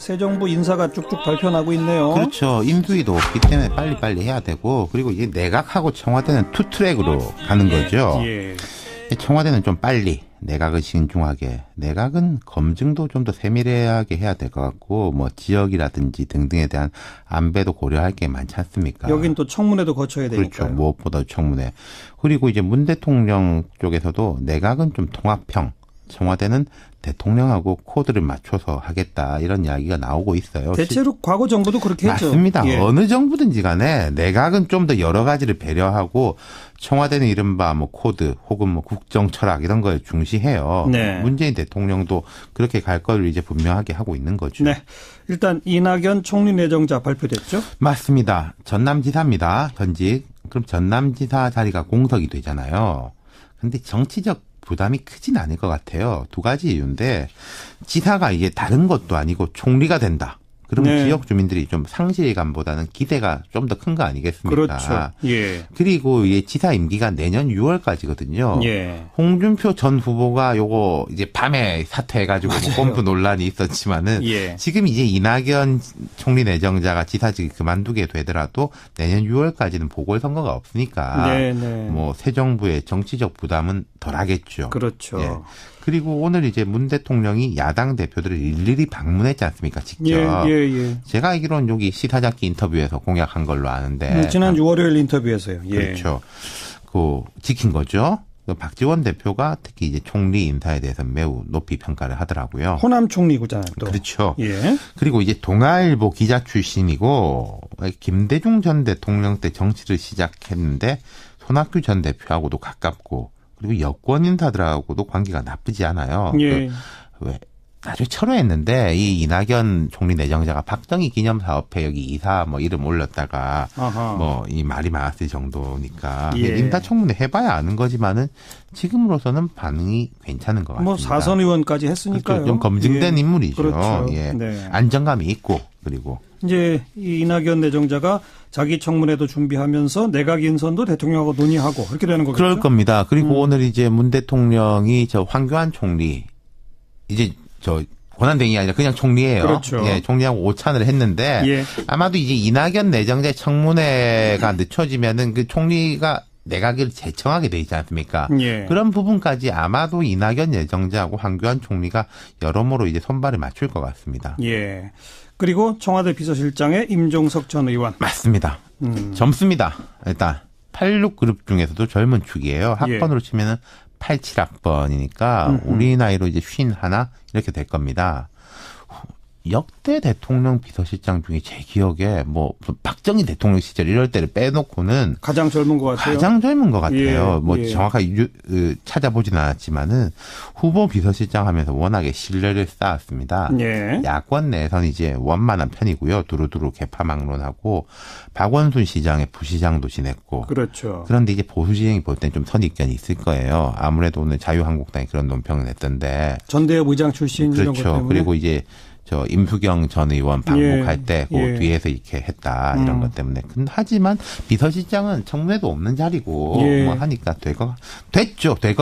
새 정부 인사가 쭉쭉 발표나고 있네요. 그렇죠. 인수위도 없기 때문에 빨리빨리 해야 되고, 그리고 이제 내각하고 청와대는 투트랙으로 가는 거죠. 예. 청와대는 좀 빨리, 내각은 신중하게, 내각은 검증도 좀 더 세밀하게 해야 될 것 같고, 뭐 지역이라든지 등등에 대한 안배도 고려할 게 많지 않습니까? 여긴 또 청문회도 거쳐야 되니까요. 그렇죠. 무엇보다 청문회. 그리고 이제 문 대통령 쪽에서도 내각은 좀 통합형, 청와대는 대통령하고 코드를 맞춰서 하겠다, 이런 이야기가 나오고 있어요. 대체로 과거 정부도 그렇게 했죠. 맞습니다. 예. 어느 정부든지 간에 내각은 좀 더 여러 가지를 배려하고, 청와대는 이른바 뭐 코드 혹은 뭐 국정 철학 이런 걸 중시해요. 네. 문재인 대통령도 그렇게 갈 걸 이제 분명하게 하고 있는 거죠. 네. 일단 이낙연 총리 내정자 발표됐죠? 맞습니다. 전남지사입니다. 현직. 그럼 전남지사 자리가 공석이 되잖아요. 근데 정치적 부담이 크진 않을 것 같아요. 두 가지 이유인데, 지사가 이게 다른 것도 아니고 총리가 된다. 그러면 네. 지역 주민들이 좀 상실감보다는 기대가 좀 더 큰 거 아니겠습니까? 그렇죠. 예. 그리고 이 지사 임기가 내년 6월까지거든요. 예. 홍준표 전 후보가 요거 이제 밤에 사퇴해가지고 뭐 펌프 논란이 있었지만은, 예. 지금 이제 이낙연 총리 내정자가 지사직을 그만두게 되더라도 내년 6월까지는 보궐선거가 없으니까 네, 네. 뭐 새 정부의 정치적 부담은 덜하겠죠. 그렇죠. 예. 그리고 오늘 이제 문 대통령이 야당 대표들을 일일이 방문했지 않습니까? 직접. 예. 제가 알기로는 여기 시사잡기 인터뷰에서 공약한 걸로 아는데. 지난 6월요일 인터뷰에서요. 예. 그렇죠. 그 지킨 거죠. 박지원 대표가 특히 이제 총리 인사에 대해서 매우 높이 평가를 하더라고요. 호남 총리구잖아요. 또. 그렇죠. 예. 그리고 이제 동아일보 기자 출신이고, 김대중 전 대통령 때 정치를 시작했는데 손학규 전 대표하고도 가깝고, 그리고 여권 인사들하고도 관계가 나쁘지 않아요. 예. 왜 아주 철회했는데, 이 이낙연 총리 내정자가 박정희 기념사업회 여기 이사 뭐 이름 올렸다가 아하. 뭐 이 말이 많았을 정도니까 예. 인사청문회 해봐야 아는 거지만은 지금으로서는 반응이 괜찮은 것 같습니다. 뭐 사선 의원까지 했으니까요. 좀 검증된 예. 인물이죠. 그렇죠. 예. 네. 안정감이 있고, 그리고 이제 이 이낙연 내정자가 자기 청문회도 준비하면서 내각 인선도 대통령하고 논의하고 그렇게 되는 거겠죠. 그럴 겁니다. 그리고 오늘 이제 문 대통령이 저 황교안 총리, 이제 저 권한대행이 아니라 그냥 총리예요. 그렇죠. 예, 총리하고 오찬을 했는데, 예. 아마도 이제 이낙연 내정자의 청문회가 늦춰지면은 그 총리가 내각을 재청하게 돼 있지 않습니까? 예. 그런 부분까지 아마도 이낙연 내정자하고 황교안 총리가 여러모로 이제 손발을 맞출 것 같습니다. 예. 그리고 청와대 비서실장의 임종석 전 의원. 맞습니다. 젊습니다. 일단 86그룹 중에서도 젊은 축이에요. 학번으로 치면은 87학번이니까 우리 나이로 이제 51 이렇게 될 겁니다. 역대 대통령 비서실장 중에 제 기억에 뭐 박정희 대통령 시절 이럴 때를 빼놓고는 가장 젊은 것 같아요. 가장 젊은 것 같아요. 예, 뭐 예. 정확하게 찾아보지는 않았지만은 후보 비서실장 하면서 워낙에 신뢰를 쌓았습니다. 예. 야권 내에서는 이제 원만한 편이고요. 두루두루 개파망론하고, 박원순 시장의 부시장도 지냈고. 그렇죠. 그런데 이제 보수 진영이 볼 땐 좀 선입견이 있을 거예요. 아무래도 오늘 자유한국당이 그런 논평을 냈던데. 전대협 의장 출신 이런 것 그렇죠. 때문에. 그리고 이제 저 임수경 전 의원 방북할 예, 때 그 예. 뒤에서 이렇게 했다, 이런 것 때문에. 근데 하지만 비서실장은 청문회도 없는 자리고 예. 뭐 하니까 될 것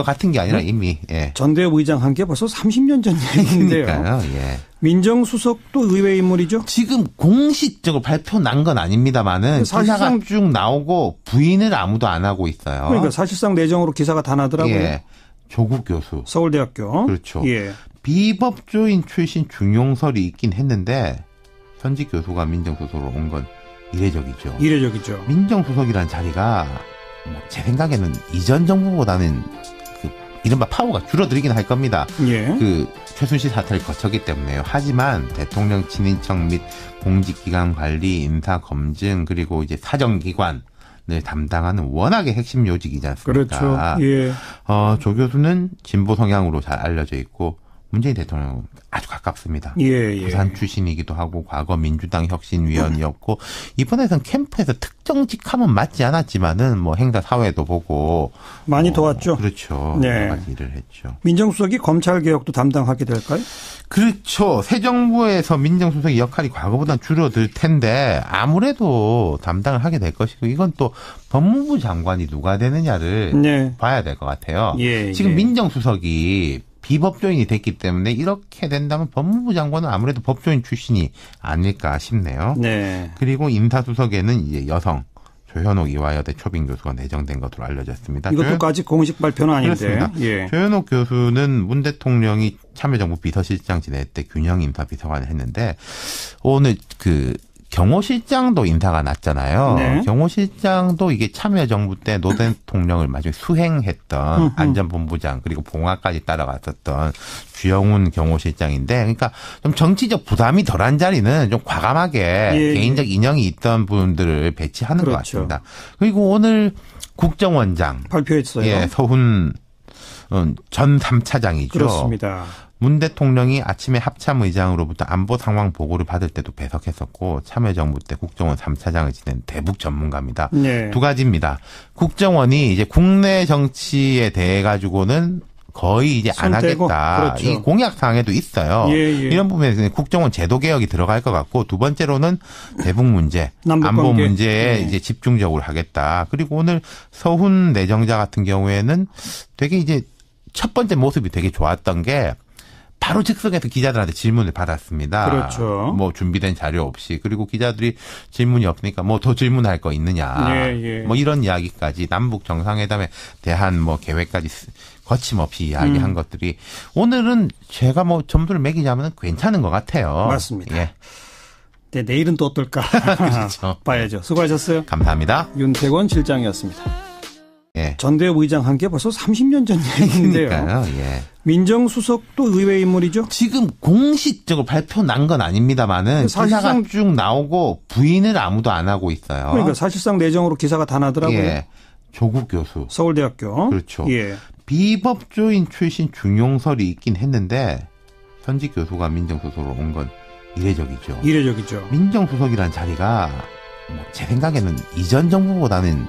같은 게 아니라 이미 전대협 의장 한 게 벌써 30년 전 얘기인데요. 그러니까요. 예. 민정수석도 의외의 인물이죠. 지금 공식적으로 발표 난 건 아닙니다만은 사실상 기사가 쭉 나오고 부인을 아무도 안 하고 있어요. 그러니까 사실상 내정으로 기사가 다 나더라고요. 예. 조국 교수. 서울대학교. 그렇죠. 예. 비법조인 출신 중용설이 있긴 했는데 현직 교수가 민정수석으로 온 건 이례적이죠. 이례적이죠. 민정수석이라는 자리가 뭐 제 생각에는 이전 정부보다는 그 이른바 파워가 줄어들긴 할 겁니다. 예. 그 최순실 사태를 거쳤기 때문에요. 하지만 대통령 친인척 및 공직기관 관리, 인사 검증, 그리고 이제 사정기관을 담당하는 워낙에 핵심 요직이지 않습니까? 그렇죠. 예. 조 교수는 진보 성향으로 잘 알려져 있고 문재인 대통령은 아주 가깝습니다. 예. 부산 출신이기도 하고 과거 민주당 혁신위원이었고 이번에선 캠프에서 특정직 하면 맞지 않았지만은 뭐 행사 사회도 보고 많이 도왔죠. 그렇죠. 네. 여러 가지 일을 했죠. 민정수석이 검찰개혁도 담당하게 될까요? 그렇죠. 새 정부에서 민정수석의 역할이 과거보다 줄어들 텐데 아무래도 담당을 하게 될 것이고 이건 또 법무부 장관이 누가 되느냐를 네. 봐야 될 것 같아요. 예, 지금 예. 민정수석이 비법조인이 됐기 때문에 이렇게 된다면 법무부 장관은 아무래도 법조인 출신이 아닐까 싶네요. 네. 그리고 인사수석에는 이제 여성 조현옥 이화여대 초빙 교수가 내정된 것으로 알려졌습니다. 이것도까지 공식 발표는 아닌데. 예. 조현옥 교수는 문 대통령이 참여정부 비서실장 지낼 때 균형 인사비서관을 했는데 오늘 그 경호실장도 인사가 났잖아요. 네. 경호실장도 이게 참여정부 때 노 대통령을 마지막에 수행했던 안전본부장 그리고 봉화까지 따라갔었던 주영훈 경호실장인데 그러니까 좀 정치적 부담이 덜한 자리는 좀 과감하게 개인적 인연이 있던 분들을 배치하는 것 같습니다. 그리고 오늘 국정원장 발표했어요. 예, 서훈 전 3차장이죠. 그렇습니다. 문 대통령이 아침에 합참의장으로부터 안보 상황 보고를 받을 때도 배석했었고 참여정부 때 국정원 3차장을 지낸 대북 전문가입니다. 네. 두 가지입니다. 국정원이 이제 국내 정치에 대해 가지고는 거의 이제 안 하겠다. 그렇죠. 이 공약사항에도 있어요. 이런 부분에서 국정원 제도 개혁이 들어갈 것 같고 두 번째로는 대북 문제, 안보 문제에 이제 집중적으로 하겠다. 그리고 오늘 서훈 내정자 같은 경우에는 되게 이제 첫 번째 모습이 되게 좋았던 게 바로 즉석에서 기자들한테 질문을 받았습니다. 그렇죠. 뭐 준비된 자료 없이. 그리고 기자들이 질문이 없으니까 뭐 더 질문할 거 있느냐. 뭐 이런 이야기까지 남북 정상회담에 대한 뭐 계획까지 거침없이 이야기한 것들이 오늘은 제가 뭐 점수를 매기자면 괜찮은 것 같아요. 맞습니다. 예. 네, 내일은 또 어떨까? 그렇죠. 봐야죠. 수고하셨어요. 감사합니다. 윤태권 실장이었습니다. 예. 전대협 의장 한 게 벌써 30년 전 얘기인데요. 예. 민정수석도 의외의 인물이죠? 지금 공식적으로 발표 난 건 아닙니다만은 기사가 쭉 나오고 부인을 아무도 안 하고 있어요. 그러니까 사실상 내정으로 기사가 다 나더라고요. 예. 조국 교수. 서울대학교. 그렇죠. 예. 비법조인 출신 중용설이 있긴 했는데 현직 교수가 민정수석으로 온 건 이례적이죠. 이례적이죠. 민정수석이라는 자리가 뭐 제 생각에는 이전 정부보다는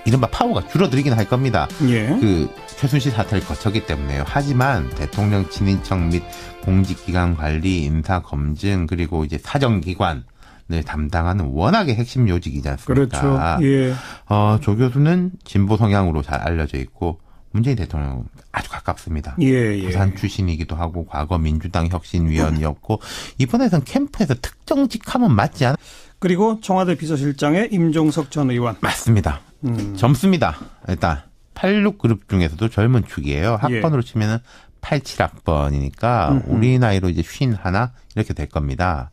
이른바 파워가 줄어들긴 할 겁니다. 예. 그 최순실 사태를 거쳤기 때문에요. 하지만 대통령 친인척 및 공직기관 관리, 인사 검증 그리고 이제 사정기관을 담당하는 워낙에 핵심 요직이지 않습니까? 그렇죠. 예. 조 교수는 진보 성향으로 잘 알려져 있고 문재인 대통령은 아주 가깝습니다. 예. 부산 출신이기도 하고 과거 민주당 혁신위원이었고 이번에선 캠프에서 특정직 하면 맞지 않아? 그리고 청와대 비서실장의 임종석 전 의원. 맞습니다. 젊습니다. 일단 86그룹 중에서도 젊은 축이에요. 학번으로 치면은 87학번이니까 우리 나이로 이제 51 이렇게 될 겁니다.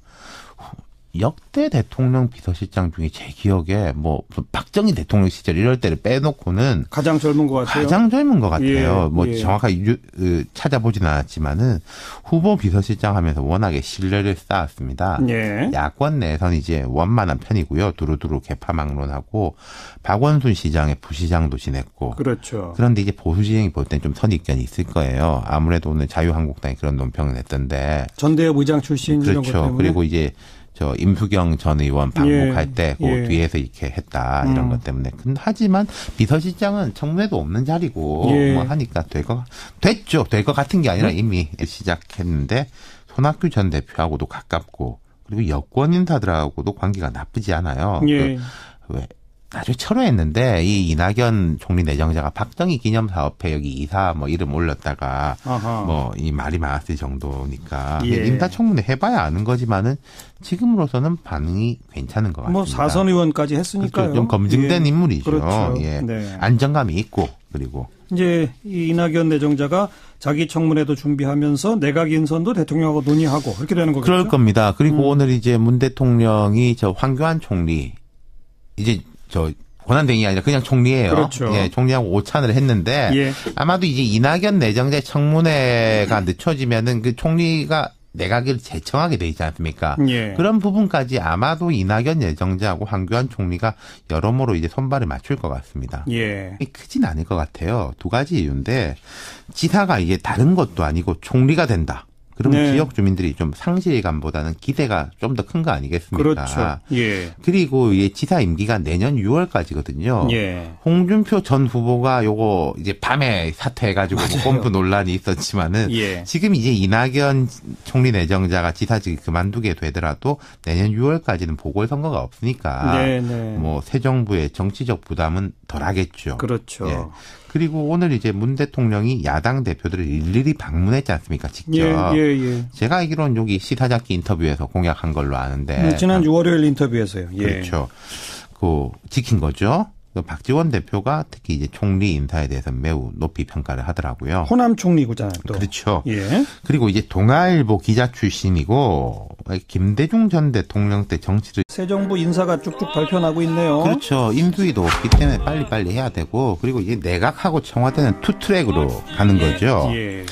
역대 대통령 비서실장 중에 제 기억에 뭐 박정희 대통령 시절 이럴 때를 빼놓고는 가장 젊은 것 같아요. 가장 젊은 것 같아요. 정확하게 찾아보지는 않았지만은 후보 비서실장 하면서 워낙에 신뢰를 쌓았습니다. 야권 내에서는 이제 원만한 편이고요. 두루두루 개파망론하고 박원순 시장의 부시장도 지냈고. 그렇죠. 그런데 이제 보수 진영이 볼 땐 좀 선입견이 있을 거예요. 아무래도 오늘 자유한국당이 그런 논평을 냈던데. 전대협 의장 출신 이런 것 때문에. 그리고 이제 저 임수경 전 의원 방북할 때 그 뒤에서 이렇게 했다 이런 것 때문에. 하지만 비서실장은 청문회도 없는 자리고 뭐 하니까 될 것 같은 게 아니라 이미 시작했는데 손학규 전 대표하고도 가깝고 그리고 여권 인사들하고도 관계가 나쁘지 않아요. 왜 나중에 철회했는데 이 이낙연 총리 내정자가 박정희 기념사업회 여기 이사 뭐 이름 올렸다가 뭐 이 말이 많았을 정도니까 인사청문회 해봐야 아는 거지만은 지금으로서는 반응이 괜찮은 것 같습니다. 뭐 사선 의원까지 했으니까요. 그렇죠. 좀 검증된 인물이죠. 그렇죠. 안정감이 있고 그리고 이제 이 이낙연 내정자가 자기 청문회도 준비하면서 내각 인선도 대통령하고 논의하고 그렇게 되는 거겠죠. 그럴 겁니다. 그리고 오늘 이제 문 대통령이 저 황교안 총리 이제 저 권한대행이 아니라 그냥 총리예요. 그렇죠. 예, 총리하고 오찬을 했는데 아마도 이제 이낙연 내정자의 청문회가 늦춰지면은 그 총리가 내각을 재청하게 돼 있지 않습니까? 그런 부분까지 아마도 이낙연 내정자하고 황교안 총리가 여러모로 이제 손발을 맞출 것 같습니다. 크진 않을 것 같아요. 두 가지 이유인데 지사가 이게 다른 것도 아니고 총리가 된다. 그러면 네. 지역 주민들이 좀 상실감보다는 기대가 좀 더 큰 거 아니겠습니까? 그렇죠. 예. 그리고 이 지사 임기가 내년 6월까지거든요. 예. 홍준표 전 후보가 요거 이제 밤에 사퇴해가지고 뭐 꼼수 논란이 있었지만은 예. 지금 이제 이낙연 총리 내정자가 지사직을 그만두게 되더라도 내년 6월까지는 보궐선거가 없으니까 네, 네. 뭐 새 정부의 정치적 부담은 덜하겠죠. 그렇죠. 예. 그리고 오늘 이제 문 대통령이 야당 대표들을 일일이 방문했지 않습니까? 직접. 예. 제가 알기로는 여기 시사잡기 인터뷰에서 공약한 걸로 아는데. 지난주 월요일 인터뷰에서요. 예. 그렇죠. 지킨 거죠. 박지원 대표가 특히 이제 총리 인사에 대해서 매우 높이 평가를 하더라고요. 호남 총리구잖아요. 또. 그렇죠. 예. 그리고 이제 동아일보 기자 출신이고 김대중 전 대통령 때 정치를 새 정부 인사가 쭉쭉 발표나고 있네요. 그렇죠. 인수위도 없기 때문에 빨리빨리 해야 되고 그리고 이제 내각하고 청와대는 투트랙으로 가는 거죠. 예.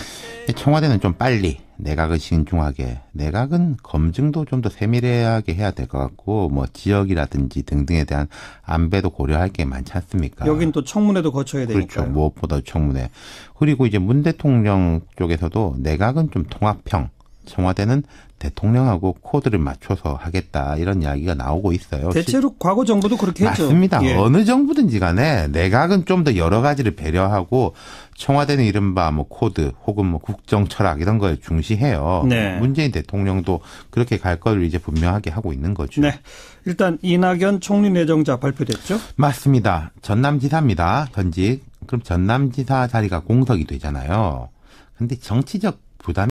청와대는 좀 빨리 내각은 신중하게 내각은 검증도 좀 더 세밀하게 해야 될 것 같고 뭐 지역이라든지 등등에 대한 안배도 고려할 게 많지 않습니까? 여긴 또 청문회도 거쳐야 되니까요. 그렇죠. 무엇보다 청문회. 그리고 이제 문 대통령 쪽에서도 내각은 좀 통합형 청와대는 대통령하고 코드를 맞춰서 하겠다 이런 이야기가 나오고 있어요. 대체로 과거 정부도 그렇게 했죠. 맞습니다. 예. 어느 정부든지 간에 내각은 좀 더 여러 가지를 배려하고 청와대는 이른바 뭐 코드 혹은 뭐 국정 철학 이런 걸 중시해요. 네. 문재인 대통령도 그렇게 갈 거를 이제 분명하게 하고 있는 거죠. 네. 일단 이낙연 총리 내정자 발표됐죠? 맞습니다. 전남지사입니다. 전직. 그럼 전남지사 자리가 공석이 되잖아요. 근데 정치적 부담이